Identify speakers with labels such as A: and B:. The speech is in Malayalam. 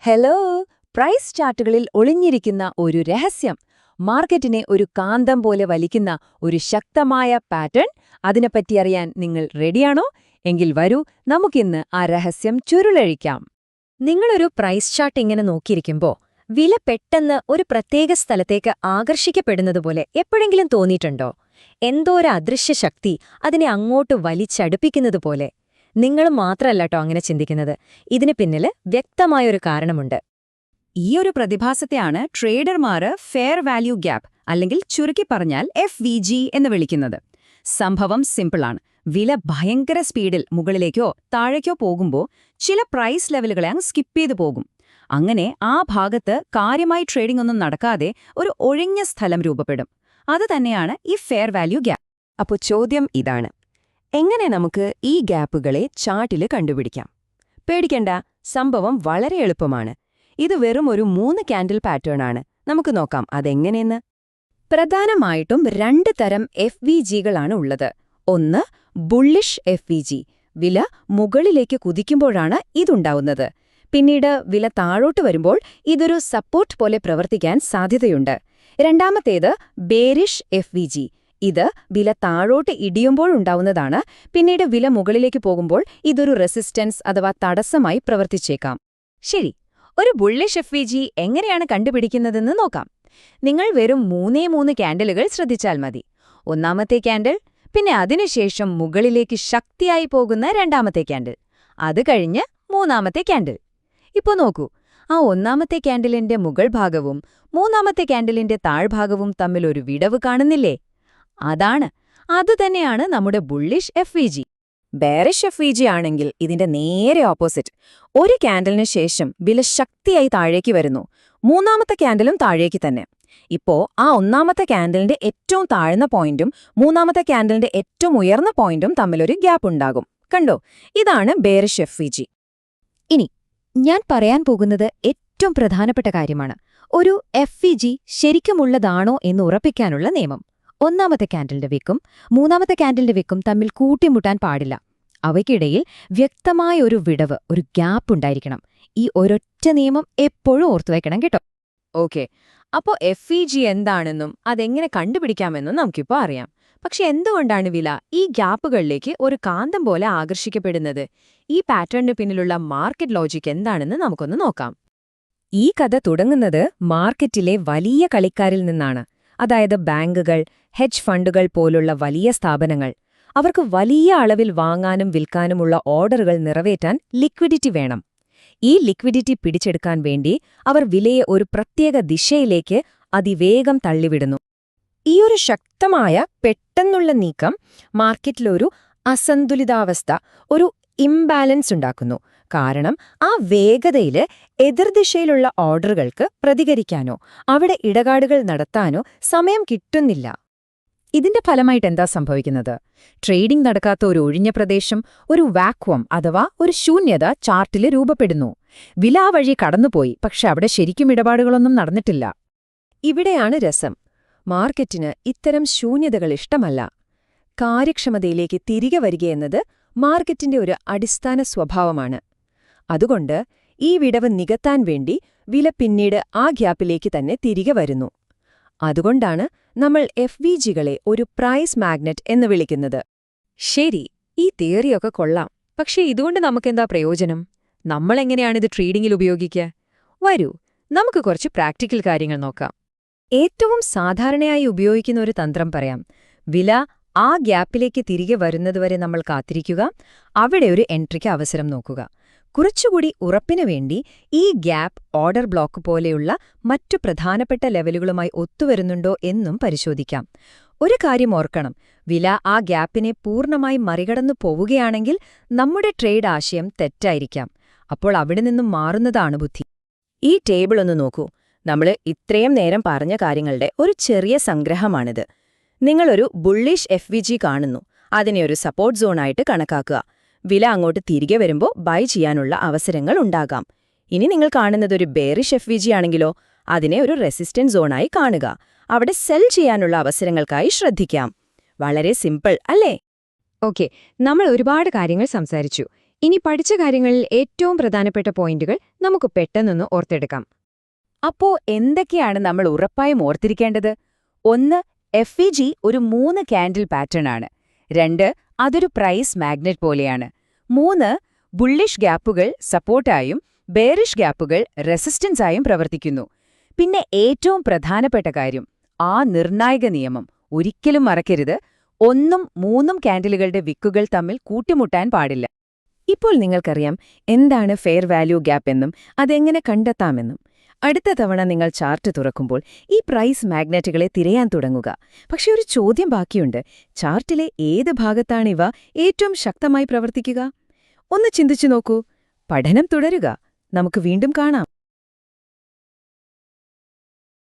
A: ഹലോ! പ്രൈസ് ചാർട്ടുകളിൽ ഒളിഞ്ഞിരിക്കുന്ന ഒരു രഹസ്യം. മാർക്കറ്റിനെ ഒരു കാന്തം പോലെ വലിക്കുന്ന ഒരു ശക്തമായ പാറ്റേൺ. അതിനെപ്പറ്റി അറിയാൻ നിങ്ങൾ റെഡിയാണോ? എങ്കിൽ വരൂ, നമുക്കിന്ന് ആ രഹസ്യം ചുരുളഴിക്കാം.
B: നിങ്ങളൊരു പ്രൈസ് ചാർട്ട് ഇങ്ങനെ നോക്കിയിരിക്കുമ്പോ വില പെട്ടെന്ന് ഒരു പ്രത്യേക സ്ഥലത്തേക്ക് ആകർഷിക്കപ്പെടുന്നതുപോലെ എപ്പോഴെങ്കിലും തോന്നിയിട്ടുണ്ടോ? എന്തോ ഒരു അദൃശ്യ ശക്തി അതിനെ അങ്ങോട്ട് വലിച്ചടുപ്പിക്കുന്നതുപോലെ. നിങ്ങൾ മാത്രമല്ലട്ടോ അങ്ങനെ ചിന്തിക്കുന്നത്. ഇതിന് പിന്നില് വ്യക്തമായൊരു കാരണമുണ്ട്.
A: ഈയൊരു പ്രതിഭാസത്തെയാണ് ട്രേഡർമാർ ഫെയർ വാല്യൂ ഗ്യാപ്പ് അല്ലെങ്കിൽ ചുരുക്കി പറഞ്ഞാൽ FVG എന്ന് വിളിക്കുന്നത്. സംഭവം സിമ്പിളാണ്. വില ഭയങ്കര സ്പീഡിൽ മുകളിലേക്കോ താഴേക്കോ പോകുമ്പോൾ ചില പ്രൈസ് ലെവലുകളെ അങ്ങ് സ്കിപ്പ് ചെയ്തു പോകും. അങ്ങനെ ആ ഭാഗത്ത് കാര്യമായി ട്രേഡിംഗ് ഒന്നും നടക്കാതെ ഒരു ഒഴിഞ്ഞ സ്ഥലം രൂപപ്പെടും. അത് തന്നെയാണ് ഈ ഫെയർ വാല്യൂ ഗ്യാപ്പ്. അപ്പോൾ ചോദ്യം ഇതാണ്: എങ്ങനെ നമുക്ക് ഈ ഗ്യാപ്പുകളെ ചാർട്ടിൽ കണ്ടുപിടിക്കാം? പേടിക്കണ്ട, സംഭവം വളരെ എളുപ്പമാണ്. ഇത് വെറും ഒരു 3 കാൻഡിൽ പാറ്റേൺ ആണ്. നമുക്ക് നോക്കാം അതെങ്ങനെയെന്ന്. പ്രധാനമായിട്ടും 2 തരം FVGകളാണ് ഉള്ളത്. ഒന്ന് ബുള്ളിഷ് FVG, വില മുകളിലേക്ക് കുതിക്കുമ്പോഴാണ് ഇതുണ്ടാവുന്നത്. പിന്നീട് വില താഴോട്ട് വരുമ്പോൾ ഇതൊരു സപ്പോർട്ട് പോലെ പ്രവർത്തിക്കാൻ സാധ്യതയുണ്ട്. രണ്ടാമത്തേത് ബേരിഷ് FVG, ഇത് വില താഴോട്ട് ഇടിയുമ്പോഴുണ്ടാവുന്നതാണ്. പിന്നീട് വില മുകളിലേക്ക് പോകുമ്പോൾ ഇതൊരു റെസിസ്റ്റൻസ് അഥവാ തടസ്സമായി പ്രവർത്തിച്ചേക്കാം. ശരി, ഒരു ബുള്ളിഷ് FVG എങ്ങനെയാണ് കണ്ടുപിടിക്കുന്നതെന്ന് നോക്കാം. നിങ്ങൾ വെറും 3 കാൻഡിലുകൾ ശ്രദ്ധിച്ചാൽ മതി. ഒന്നാമത്തെ കാൻഡിൽ, പിന്നെ അതിനുശേഷം മുകളിലേക്ക് ശക്തിയായി പോകുന്ന രണ്ടാമത്തെ കാൻഡിൽ, അത് കഴിഞ്ഞ് മൂന്നാമത്തെ കാൻഡിൽ. ഇപ്പോ നോക്കൂ, ആ ഒന്നാമത്തെ കാൻഡിലിന്റെ മുകൾ ഭാഗവും മൂന്നാമത്തെ കാൻഡിലിന്റെ താഴ്ഭാഗവും തമ്മിലൊരു വിടവ് കാണുന്നില്ലേ? അതുതന്നെയാണ് നമ്മുടെ ബുള്ളിഷ് FVG. ബെയറിഷ് FVG ആണെങ്കിൽ ഇതിന്റെ നേരെ ഓപ്പോസിറ്റ്. ഒരു കാൻഡിലിന് ശേഷം വില ശക്തിയായി താഴേക്ക് വരുന്നു. മൂന്നാമത്തെ കാൻഡിലും താഴേക്ക് തന്നെ. ഇപ്പോ ആ ഒന്നാമത്തെ കാൻഡിലിന്റെ ഏറ്റവും താഴ്ന്ന പോയിന്റും മൂന്നാമത്തെ കാൻഡിലിന്റെ ഏറ്റവും ഉയർന്ന പോയിന്റും തമ്മിലൊരു ഗ്യാപ്പ് ഉണ്ടാകും. കണ്ടോ? ഇതാണ് ബെയറിഷ് FVG. ഇനി ഞാൻ പറയാൻ പോകുന്നത് ഏറ്റവും പ്രധാനപ്പെട്ട കാര്യമാണ്. ഒരു FVG ശരിക്കുമുള്ളതാണോ എന്ന് ഉറപ്പിക്കാനുള്ള നിയമം. ഒന്നാമത്തെ കാൻഡിലിന്റെ വിക്കും മൂന്നാമത്തെ കാൻഡിലിന്റെ വിക്കും തമ്മിൽ കൂട്ടിമുട്ടാൻ പാടില്ല. അവയ്ക്കിടയിൽ വ്യക്തമായ ഒരു വിടവ്, ഒരു ഗ്യാപ്പ് ഉണ്ടായിരിക്കണം. ഈ ഒരൊറ്റ നിയമം എപ്പോഴും ഓർത്തുവയ്ക്കണം കേട്ടോ. ഓക്കെ, അപ്പോൾ FVG എന്താണെന്നും അതെങ്ങനെ കണ്ടുപിടിക്കാമെന്നും നമുക്കിപ്പോൾ അറിയാം. പക്ഷെ എന്തുകൊണ്ടാണ് വില ഈ ഗ്യാപ്പുകളിലേക്ക് ഒരു കാന്തം പോലെ ആകർഷിക്കപ്പെടുന്നത്? ഈ പാറ്റേണിന് പിന്നിലുള്ള മാർക്കറ്റ് ലോജിക് എന്താണെന്ന് നമുക്കൊന്ന് നോക്കാം. ഈ കഥ തുടങ്ങുന്നത് മാർക്കറ്റിലെ വലിയ കളിക്കാരിൽ നിന്നാണ്. അതായത് ബാങ്കുകൾ, ഹെഡ്ജ് ഫണ്ടുകൾ പോലുള്ള വലിയ സ്ഥാപനങ്ങൾ. അവർക്ക് വലിയ അളവിൽ വാങ്ങാനും വിൽക്കാനുമുള്ള ഓർഡറുകൾ നിറവേറ്റാൻ ലിക്വിഡിറ്റി വേണം. ഈ ലിക്വിഡിറ്റി പിടിച്ചെടുക്കാൻ വേണ്ടി അവർ വിലയെ ഒരു പ്രത്യേക ദിശയിലേക്ക് അതിവേഗം തള്ളിവിടുന്നു. ഈയൊരു ശക്തമായ പെട്ടെന്നുള്ള നീക്കം മാർക്കറ്റിലൊരു അസന്തുലിതാവസ്ഥ, ഒരു ഇംബാലൻസ് ഉണ്ടാക്കുന്നു. കാരണം ആ വേഗതയില് എതിർദിശയിലുള്ള ഓർഡറുകൾക്ക് പ്രതികരിക്കാനോ അവിടെ ഇടപാടുകൾ നടത്താനോ സമയം കിട്ടുന്നില്ല. ഇതിന്റെ ഫലമായിട്ട് എന്താ സംഭവിക്കുന്നത്? ട്രേഡിംഗ് നടക്കാത്ത ഒരു ഒഴിഞ്ഞ പ്രദേശം, ഒരു വാക്വം അഥവാ ഒരു ശൂന്യത ചാർട്ടിൽ രൂപപ്പെടുന്നു. വില ആ വഴി കടന്നുപോയി, പക്ഷെ അവിടെ ശരിക്കും ഇടപാടുകളൊന്നും നടന്നിട്ടില്ല. ഇവിടെയാണ് രസം. മാർക്കറ്റിന് ഇത്തരം ശൂന്യതകൾ ഇഷ്ടമല്ല. കാര്യക്ഷമതയിലേക്ക് തിരികെ വരികയെന്നത് മാർക്കറ്റിന്റെ ഒരു അടിസ്ഥാന സ്വഭാവമാണ്. അതുകൊണ്ട് ഈ വിടവ് നികത്താൻ വേണ്ടി വില പിന്നീട് ആ ഗ്യാപ്പിലേക്ക് തന്നെ തിരികെ വരുന്നു. അതുകൊണ്ടാണ് നമ്മൾ FVGകളെ ഒരു പ്രൈസ് മാഗ്നറ്റ് എന്ന് വിളിക്കുന്നത്. ശരി, ഈ തിയറിയൊക്കെ കൊള്ളാം. പക്ഷേ ഇതുകൊണ്ട് നമുക്കെന്താ പ്രയോജനം? നമ്മളെങ്ങനെയാണിത് ട്രേഡിംഗിൽ ഉപയോഗിക്കുക? വരൂ, നമുക്ക് കുറച്ച് പ്രാക്ടിക്കൽ കാര്യങ്ങൾ നോക്കാം. ഏറ്റവും സാധാരണയായി ഉപയോഗിക്കുന്ന ഒരു തന്ത്രം പറയാം. വില ആ ഗ്യാപ്പിലേക്ക് തിരികെ വരുന്നതുവരെ നമ്മൾ കാത്തിരിക്കുക, അവിടെ ഒരു എൻട്രിക്ക് അവസരം നോക്കുക. കുറച്ചുകൂടി ഉറപ്പിനു വേണ്ടി ഈ ഗ്യാപ്പ് ഓർഡർ ബ്ലോക്ക് പോലെയുള്ള മറ്റു പ്രധാനപ്പെട്ട ലെവലുകളുമായി ഒത്തുവരുന്നുണ്ടോ എന്നും പരിശോധിക്കാം. ഒരു കാര്യം ഓർക്കണം, വില ആ ഗ്യാപ്പിനെ പൂർണ്ണമായി മറികടന്നു പോവുകയാണെങ്കിൽ നമ്മുടെ ട്രേഡ് ആശയം തെറ്റായിരിക്കാം. അപ്പോൾ അവിടെ നിന്നും മാറുന്നതാണ് ബുദ്ധി. ഈ ടേബിൾ ഒന്ന് നോക്കൂ. നമ്മൾ ഇത്രയും നേരം പറഞ്ഞ കാര്യങ്ങളുടെ ഒരു ചെറിയ സംഗ്രഹമാണിത്. നിങ്ങളൊരു ബുള്ളിഷ് FVG കാണുന്നു. അതിനെ ഒരു സപ്പോർട്ട് സോണായിട്ട് കണക്കാക്കുക. വില അങ്ങോട്ട് തിരികെ വരുമ്പോൾ ബൈ ചെയ്യാനുള്ള അവസരങ്ങൾ ഉണ്ടാകാം. ഇനി നിങ്ങൾ കാണുന്നതൊരു ബെയറിഷ് FVG ആണെങ്കിലോ അതിനെ ഒരു റെസിസ്റ്റൻസ് സോണായി കാണുക. അവിടെ സെൽ ചെയ്യാനുള്ള അവസരങ്ങൾക്കായി ശ്രദ്ധിക്കാം. വളരെ സിമ്പിൾ അല്ലേ? ഓക്കെ, നമ്മൾ ഒരുപാട് കാര്യങ്ങൾ സംസാരിച്ചു. ഇനി പഠിച്ച കാര്യങ്ങളിൽ ഏറ്റവും പ്രധാനപ്പെട്ട പോയിന്റുകൾ നമുക്ക് പെട്ടെന്നൊന്ന് ഓർത്തെടുക്കാം. അപ്പോ എന്തൊക്കെയാണ് നമ്മൾ ഉറപ്പായും ഓർത്തിരിക്കേണ്ടത്? 1. FEG ഒരു 3 കാൻഡിൽ പാറ്റേൺ ആണ്. 2. അതൊരു പ്രൈസ് മാഗ്നറ്റ് പോലെയാണ്. 3. ബുള്ളിഷ് ഗ്യാപ്പുകൾ സപ്പോർട്ടായും ബെയറിഷ് ഗ്യാപ്പുകൾ റെസിസ്റ്റൻസായും പ്രവർത്തിക്കുന്നു. പിന്നെ ഏറ്റവും പ്രധാനപ്പെട്ട കാര്യം, ആ നിർണായക നിയമം ഒരിക്കലും മറക്കരുത്: 1ഉം 3ഉം കാൻഡിലുകളുടെ വിക്കുകൾ തമ്മിൽ കൂട്ടിമുട്ടാൻ പാടില്ല. ഇപ്പോൾ നിങ്ങൾക്കറിയാം എന്താണ് ഫെയർ വാല്യൂ ഗ്യാപ്പ് എന്നും അതെങ്ങനെ കണ്ടെത്താമെന്നും. അടുത്ത തവണ നിങ്ങൾ ചാർട്ട് തുറക്കുമ്പോൾ ഈ പ്രൈസ് മാഗ്നറ്റുകളെ തിരയാൻ തുടങ്ങുക. പക്ഷെ ഒരു ചോദ്യം ബാക്കിയുണ്ട്: ചാർട്ടിലെ ഏത് ഭാഗത്താണിവ ഏറ്റവും ശക്തമായി പ്രവർത്തിക്കുക? ഒന്ന് ചിന്തിച്ചു നോക്കൂ. പഠനം തുടരുക. നമുക്ക് വീണ്ടും കാണാം.